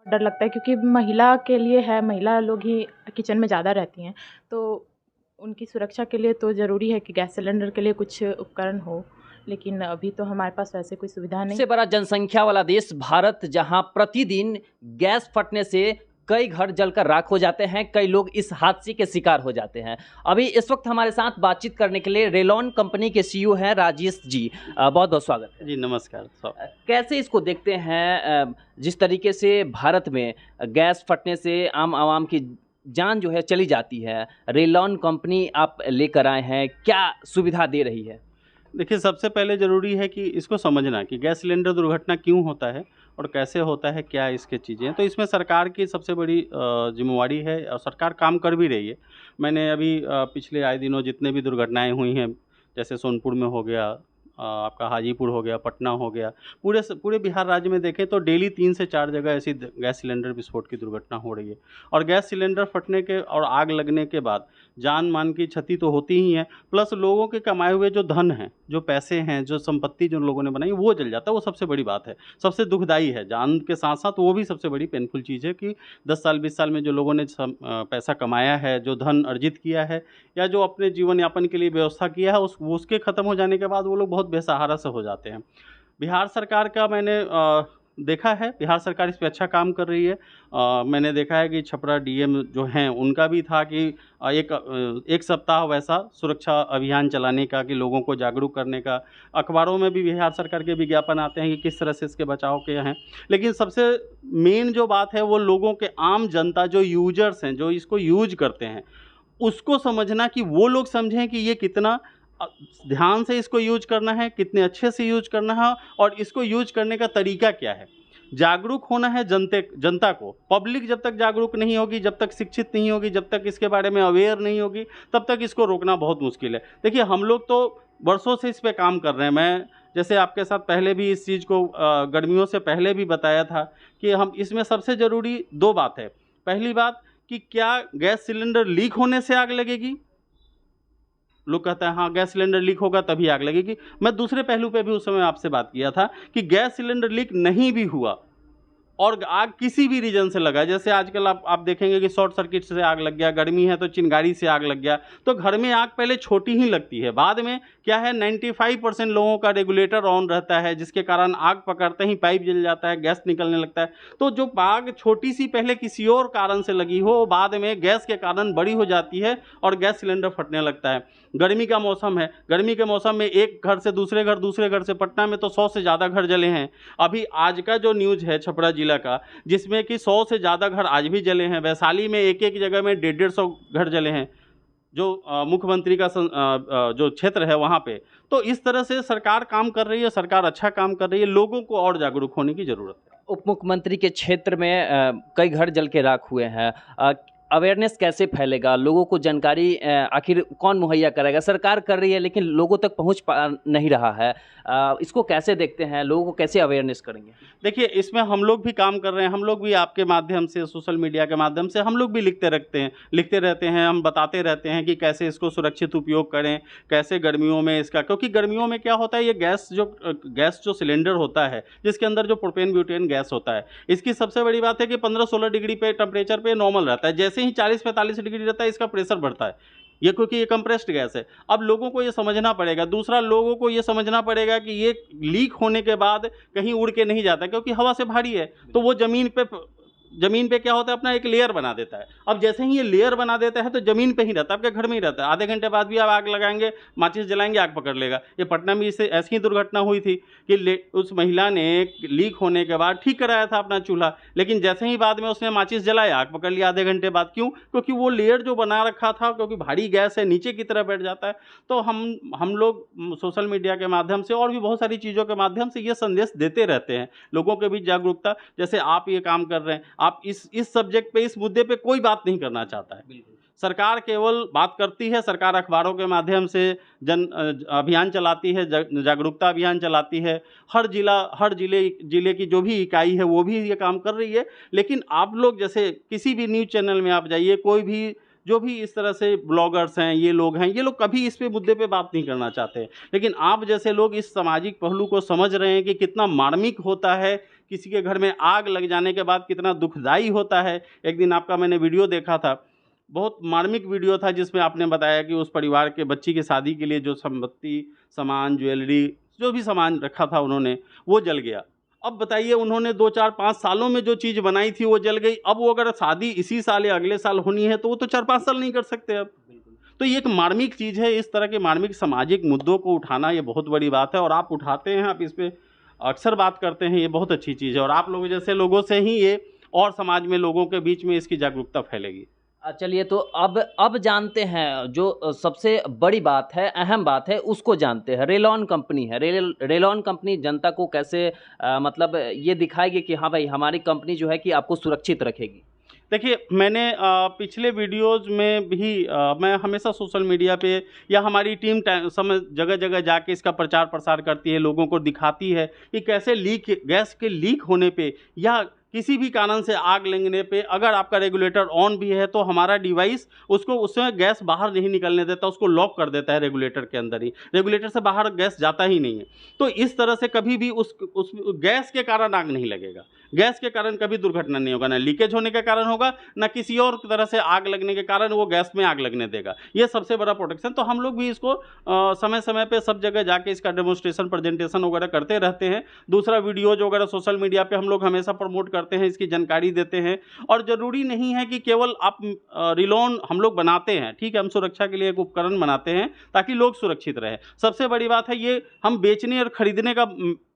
डर लगता है, क्योंकि महिला के लिए है, महिला लोग ही किचन में ज़्यादा रहती हैं, तो उनकी सुरक्षा के लिए तो ज़रूरी है कि गैस सिलेंडर के लिए कुछ उपकरण हो, लेकिन अभी तो हमारे पास वैसे कोई सुविधा नहीं। सबसे बड़ा जनसंख्या वाला देश भारत, जहां प्रतिदिन गैस फटने से कई घर जलकर राख हो जाते हैं, कई लोग इस हादसे के शिकार हो जाते हैं। अभी इस वक्त हमारे साथ बातचीत करने के लिए रेलॉन कंपनी के सीईओ हैं राजेश जी। बहुत बहुत स्वागत है जी। नमस्कार। कैसे इसको देखते हैं, जिस तरीके से भारत में गैस फटने से आम आवाम की जान जो है चली जाती है, रेलॉन कंपनी आप लेकर आए हैं, क्या सुविधा दे रही है? देखिए, सबसे पहले ज़रूरी है कि इसको समझना कि गैस सिलेंडर दुर्घटना क्यों होता है और कैसे होता है, क्या इसके चीज़ें हैं। तो इसमें सरकार की सबसे बड़ी जिम्मेवारी है और सरकार काम कर भी रही है। मैंने अभी पिछले आए दिनों जितने भी दुर्घटनाएं हुई हैं, जैसे सोनपुर में हो गया, आपका हाजीपुर हो गया, पटना हो गया, पूरे बिहार राज्य में देखें तो डेली 3 से 4 जगह ऐसी गैस सिलेंडर विस्फोट की दुर्घटना हो रही है। और गैस सिलेंडर फटने के और आग लगने के बाद जान मान की क्षति तो होती ही है, प्लस लोगों के कमाए हुए जो धन हैं, जो पैसे हैं, जो संपत्ति जो लोगों ने बनाई, वो जल जाता है। वो सबसे बड़ी बात है, सबसे दुखदाई है। जान के साथ साथ वो भी सबसे बड़ी पेनफुल चीज़ है कि 10 साल 20 साल में जो लोगों ने पैसा कमाया है, जो धन अर्जित किया है, या जो अपने जीवन यापन के लिए व्यवस्था किया है, उसके ख़त्म हो जाने के बाद वो लोग बहुत बेसहारा से हो जाते हैं। बिहार सरकार का मैंने देखा है, बिहार सरकार इस पे अच्छा काम कर रही है। मैंने देखा है कि छपरा डीएम जो हैं, उनका भी था कि एक सप्ताह वैसा सुरक्षा अभियान चलाने का, कि लोगों को जागरूक करने का। अखबारों में भी बिहार सरकार के विज्ञापन आते हैं कि किस तरह से इसके बचाव के हैं। लेकिन सबसे मेन जो बात है, वो लोगों के, आम जनता जो यूजर्स हैं, जो इसको यूज करते हैं, उसको समझना, कि वो लोग समझें कि ये कितना ध्यान से इसको यूज करना है, कितने अच्छे से यूज करना है, और इसको यूज करने का तरीका क्या है। जागरूक होना है जनता को। पब्लिक जब तक जागरूक नहीं होगी, जब तक शिक्षित नहीं होगी, जब तक इसके बारे में अवेयर नहीं होगी, तब तक इसको रोकना बहुत मुश्किल है। देखिए, हम लोग तो वर्षों से इस पे काम कर रहे हैं। मैं जैसे आपके साथ पहले भी इस चीज़ को गर्मियों से पहले भी बताया था कि हम इसमें सबसे ज़रूरी 2 बात है। पहली बात कि क्या गैस सिलेंडर लीक होने से आग लगेगी? लोग कहते हैं हाँ, गैस सिलेंडर लीक होगा तभी आग लगेगी। मैं दूसरे पहलू पे भी उस समय आपसे बात किया था कि गैस सिलेंडर लीक नहीं भी हुआ और आग किसी भी रीजन से लगा, जैसे आजकल आप देखेंगे कि शॉर्ट सर्किट से आग लग गया, गर्मी है तो चिंगारी से आग लग गया, तो घर में आग पहले छोटी ही लगती है, बाद में क्या है, 95% लोगों का रेगुलेटर ऑन रहता है, जिसके कारण आग पकड़ते ही पाइप जल जाता है, गैस निकलने लगता है। तो जो आग छोटी सी पहले किसी और कारण से लगी हो, बाद में गैस के कारण बड़ी हो जाती है और गैस सिलेंडर फटने लगता है। गर्मी का मौसम है, गर्मी के मौसम में एक घर से दूसरे घर से, पटना में तो 100 से ज़्यादा घर जले हैं। अभी आज का जो न्यूज़ है छपरा जिला का, जिसमें कि 100 से ज़्यादा घर आज भी जले हैं। वैशाली में एक जगह में 150 घर जले हैं, जो मुख्यमंत्री का जो क्षेत्र है वहाँ पे। तो इस तरह से सरकार काम कर रही है, सरकार अच्छा काम कर रही है, लोगों को और जागरूक होने की ज़रूरत है। उप मुख्यमंत्री के क्षेत्र में कई घर जल के राख हुए हैं। अवेयरनेस कैसे फैलेगा, लोगों को जानकारी आखिर कौन मुहैया कराएगा? सरकार कर रही है लेकिन लोगों तक पहुंच नहीं रहा है। इसको कैसे देखते हैं, लोगों को कैसे अवेयरनेस करेंगे? देखिए, इसमें हम लोग भी काम कर रहे हैं। हम लोग भी आपके माध्यम से, सोशल मीडिया के माध्यम से हम लोग भी लिखते रहते हैं, हम बताते रहते हैं कि कैसे इसको सुरक्षित उपयोग करें, कैसे गर्मियों में इसका, क्योंकि गर्मियों में क्या होता है, ये गैस जो सिलेंडर होता है, जिसके अंदर जो प्रोपेन ब्यूटेन गैस होता है, इसकी सबसे बड़ी बात है कि 15-16 डिग्री पे टेम्परेचर पे नॉर्मल रहता है। जैसे ही 40-45 डिग्री रहता है, इसका प्रेशर बढ़ता है, ये क्योंकि ये कंप्रेस्ड गैस है। अब लोगों को ये समझना पड़ेगा। दूसरा, लोगों को ये समझना पड़ेगा कि ये लीक होने के बाद कहीं उड़ के नहीं जाता, क्योंकि हवा से भारी है, तो वो ज़मीन पे क्या होता है, अपना एक लेयर बना देता है। अब जैसे ही ये लेयर बना देता है तो ज़मीन पे ही रहता है, आपके घर में ही रहता है। आधे घंटे बाद भी आप आग लगाएंगे, माचिस जलाएंगे, आग पकड़ लेगा। ये पटना में इससे ऐसी ही दुर्घटना हुई थी कि उस महिला ने लीक होने के बाद ठीक कराया था अपना चूल्हा, लेकिन जैसे ही बाद में उसने माचिस जलाया, आग पकड़ लिया आधे घंटे बाद। क्यों? क्योंकि वो लेयर जो बना रखा था, क्योंकि भारी गैस है, नीचे की तरफ बैठ जाता है। तो हम लोग सोशल मीडिया के माध्यम से और भी बहुत सारी चीज़ों के माध्यम से ये संदेश देते रहते हैं, लोगों के बीच जागरूकता। जैसे आप ये काम कर रहे हैं, आप इस सब्जेक्ट पे, इस मुद्दे पे कोई बात नहीं करना चाहता है। सरकार केवल बात करती है, सरकार अखबारों के माध्यम से अभियान चलाती है, जागरूकता अभियान चलाती है। हर जिले की जो भी इकाई है वो भी ये काम कर रही है। लेकिन आप लोग जैसे किसी भी न्यूज़ चैनल में आप जाइए, कोई भी जो भी इस तरह से ब्लॉगर्स हैं, ये लोग कभी इस पे मुद्दे पे बात नहीं करना चाहते। लेकिन आप जैसे लोग इस सामाजिक पहलू को समझ रहे हैं कि कितना मार्मिक होता है किसी के घर में आग लग जाने के बाद कितना दुखदाई होता है। एक दिन आपका मैंने वीडियो देखा था, बहुत मार्मिक वीडियो था, जिसमें आपने बताया कि उस परिवार के बच्ची की शादी के लिए जो संपत्ति, सामान, ज्वेलरी, जो भी सामान रखा था उन्होंने, वो जल गया। अब बताइए, उन्होंने 2, 4, 5 सालों में जो चीज़ बनाई थी वो जल गई। अब वो अगर शादी इसी साल या अगले साल होनी है तो वो तो 4-5 साल नहीं कर सकते अब। तो ये एक मार्मिक चीज़ है। इस तरह के मार्मिक सामाजिक मुद्दों को उठाना ये बहुत बड़ी बात है, और आप उठाते हैं, आप इस पे अक्सर बात करते हैं, ये बहुत अच्छी चीज़ है। और आप लोगों जैसे लोगों से ही ये और समाज में लोगों के बीच में इसकी जागरूकता फैलेगी। चलिए, तो अब जानते हैं जो सबसे बड़ी बात है, अहम बात है, उसको जानते हैं। रेलॉन कंपनी है, रेलॉन कंपनी जनता को कैसे मतलब ये दिखाएगी कि हाँ भाई, हमारी कंपनी जो है कि आपको सुरक्षित रखेगी। देखिए, मैंने पिछले वीडियोज़ में भी मैं हमेशा सोशल मीडिया पे या हमारी टीम समय जगह जगह जाके इसका प्रचार प्रसार करती है, लोगों को दिखाती है कि कैसे गैस के लीक होने पे या किसी भी कारण से आग लगने पे अगर आपका रेगुलेटर ऑन भी है तो हमारा डिवाइस उसमें गैस बाहर नहीं निकलने देता, उसको लॉक कर देता है रेगुलेटर के अंदर ही। रेगुलेटर से बाहर गैस जाता ही नहीं है। तो इस तरह से कभी भी उस गैस के कारण आग नहीं लगेगा। गैस के कारण कभी दुर्घटना नहीं होगा, ना लीकेज होने के कारण होगा, ना किसी और तरह से आग लगने के कारण वो गैस में आग लगने देगा। ये सबसे बड़ा प्रोटेक्शन। तो हम लोग भी इसको समय समय पे सब जगह जाके इसका डेमोन्स्ट्रेशन, प्रेजेंटेशन वगैरह करते रहते हैं। दूसरा, वीडियोज वगैरह सोशल मीडिया पे हम लोग हमेशा प्रमोट करते हैं, इसकी जानकारी देते हैं। और ज़रूरी नहीं है कि केवल आप रिलोन हम लोग बनाते हैं, ठीक है, हम सुरक्षा के लिए एक उपकरण बनाते हैं ताकि लोग सुरक्षित रहें। सबसे बड़ी बात है, ये हम बेचने और खरीदने का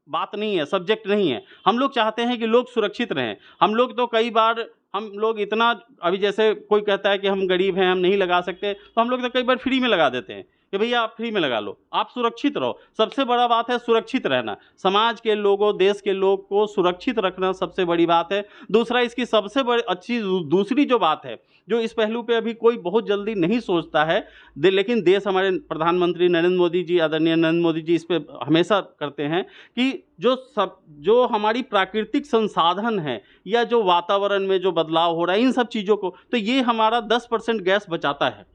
बात नहीं है, सब्जेक्ट नहीं है। हम लोग चाहते हैं कि लोग सुरक्षित रहें। हम लोग तो कई बार हम लोग इतना, अभी जैसे कोई कहता है कि हम गरीब हैं, हम नहीं लगा सकते, तो हम लोग तो कई बार फ्री में लगा देते हैं कि भैया आप फ्री में लगा लो, आप सुरक्षित रहो। सबसे बड़ा बात है सुरक्षित रहना। समाज के लोगों, देश के लोग को सुरक्षित रखना सबसे बड़ी बात है। दूसरा, इसकी सबसे बड़ी अच्छी दूसरी जो बात है, जो इस पहलू पे अभी कोई बहुत जल्दी नहीं सोचता है, लेकिन देश, हमारे प्रधानमंत्री नरेंद्र मोदी जी, आदरणीय नरेंद्र मोदी जी इस पे हमेशा करते हैं कि जो हमारी प्राकृतिक संसाधन है या जो वातावरण में जो बदलाव हो रहा है, इन सब चीज़ों को, तो ये हमारा 10% गैस बचाता है।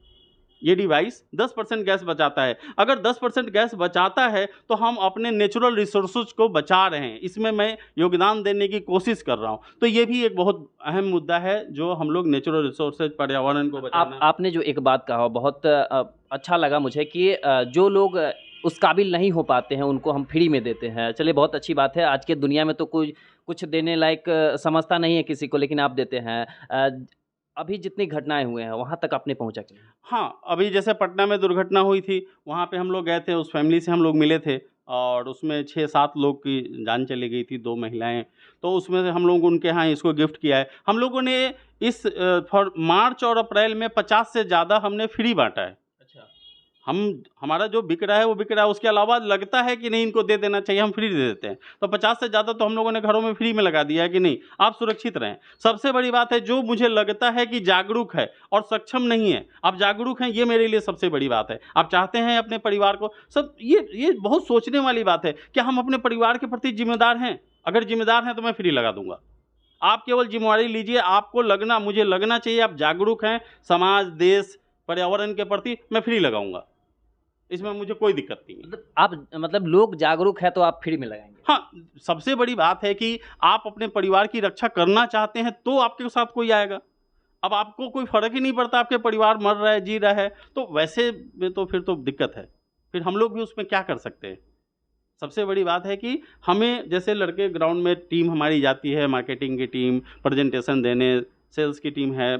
ये डिवाइस 10% गैस बचाता है। अगर 10% गैस बचाता है तो हम अपने नेचुरल रिसोर्सेज को बचा रहे हैं। इसमें मैं योगदान देने की कोशिश कर रहा हूँ। तो ये भी एक बहुत अहम मुद्दा है, जो हम लोग नेचुरल रिसोर्सेज, पर्यावरण को बचाना। आपने जो एक बात कहा बहुत अच्छा लगा मुझे कि जो लोग उस काबिल नहीं हो पाते हैं उनको हम फ्री में देते हैं। चलिए, बहुत अच्छी बात है। आज के दुनिया में तो कुछ देने लायक समझता नहीं है किसी को, लेकिन आप देते हैं। अभी जितनी घटनाएं हुए हैं वहाँ तक आपने पहुँचा क्या? हाँ, अभी जैसे पटना में दुर्घटना हुई थी, वहाँ पे हम लोग गए थे, उस फैमिली से हम लोग मिले थे, और उसमें 6-7 लोग की जान चली गई थी, 2 महिलाएं। तो उसमें से हम लोग उनके यहाँ इसको गिफ्ट किया है। हम लोगों ने इस फॉर मार्च और अप्रैल में 50 से ज़्यादा हमने फ्री बांटा है। हमारा जो बिक रहा है वो बिक रहा है, उसके अलावा लगता है कि नहीं इनको दे देना चाहिए, हम फ्री दे देते हैं। तो 50 से ज़्यादा तो हम लोगों ने घरों में फ्री में लगा दिया है कि नहीं, आप सुरक्षित रहें। सबसे बड़ी बात है, जो मुझे लगता है कि जागरूक है और सक्षम नहीं है, आप जागरूक हैं, ये मेरे लिए सबसे बड़ी बात है। आप चाहते हैं अपने परिवार को, सब ये बहुत सोचने वाली बात है, क्या हम अपने परिवार के प्रति जिम्मेदार हैं? अगर जिम्मेदार हैं तो मैं फ्री लगा दूंगा। आप केवल जिम्मेवारी लीजिए, आपको लगना, मुझे लगना चाहिए आप जागरूक हैं समाज, देश, पर्यावरण के प्रति, मैं फ्री लगाऊंगा। इसमें मुझे कोई दिक्कत नहीं है। आप लोग जागरूक है तो आप फ्री में लगाएंगे? हाँ, सबसे बड़ी बात है कि आप अपने परिवार की रक्षा करना चाहते हैं तो आपके साथ कोई आएगा। अब आपको कोई फर्क ही नहीं पड़ता, आपके परिवार मर रहा है, जी रहा है, तो वैसे में तो फिर तो दिक्कत है। फिर हम लोग भी उसमें क्या कर सकते हैं? सबसे बड़ी बात है कि हमें, जैसे लड़के ग्राउंड में टीम हमारी जाती है, मार्केटिंग की टीम प्रेजेंटेशन देने, सेल्स की टीम है,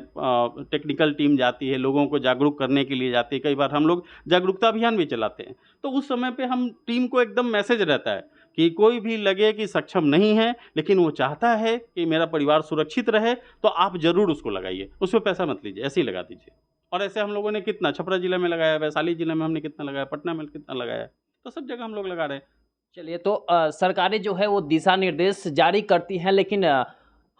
टेक्निकल टीम जाती है, लोगों को जागरूक करने के लिए जाती है। कई बार हम लोग जागरूकता अभियान भी चलाते हैं। तो उस समय पे हम टीम को एकदम मैसेज रहता है कि कोई भी लगे कि सक्षम नहीं है लेकिन वो चाहता है कि मेरा परिवार सुरक्षित रहे, तो आप ज़रूर उसको लगाइए, उसमें पैसा मत लीजिए, ऐसे ही लगा दीजिए। और ऐसे हम लोगों ने कितना छपरा जिला में लगाया, वैशाली जिले में हमने कितना लगाया, पटना में कितना लगाया, तो सब जगह हम लोग लगा रहे हैं। चलिए, तो सरकारें जो है वो दिशा निर्देश जारी करती हैं, लेकिन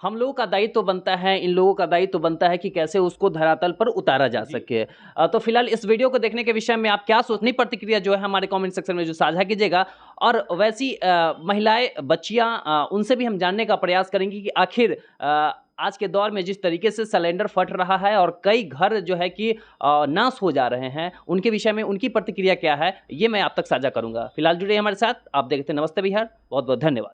हम लोगों का दायित्व तो बनता है, इन लोगों का दायित्व तो बनता है कि कैसे उसको धरातल पर उतारा जा सके। तो फिलहाल इस वीडियो को देखने के विषय में आप क्या सोचनी, प्रतिक्रिया जो है हमारे कमेंट सेक्शन में जो साझा कीजिएगा। और वैसी महिलाएं, बच्चियां, उनसे भी हम जानने का प्रयास करेंगे कि आखिर आज के दौर में जिस तरीके से सिलेंडर फट रहा है और कई घर जो है कि नाश हो जा रहे हैं, उनके विषय में उनकी प्रतिक्रिया क्या है, ये मैं आप तक साझा करूंगा। फिलहाल जुड़े हमारे साथ, आप देखते हैं नमस्ते बिहार। बहुत बहुत धन्यवाद।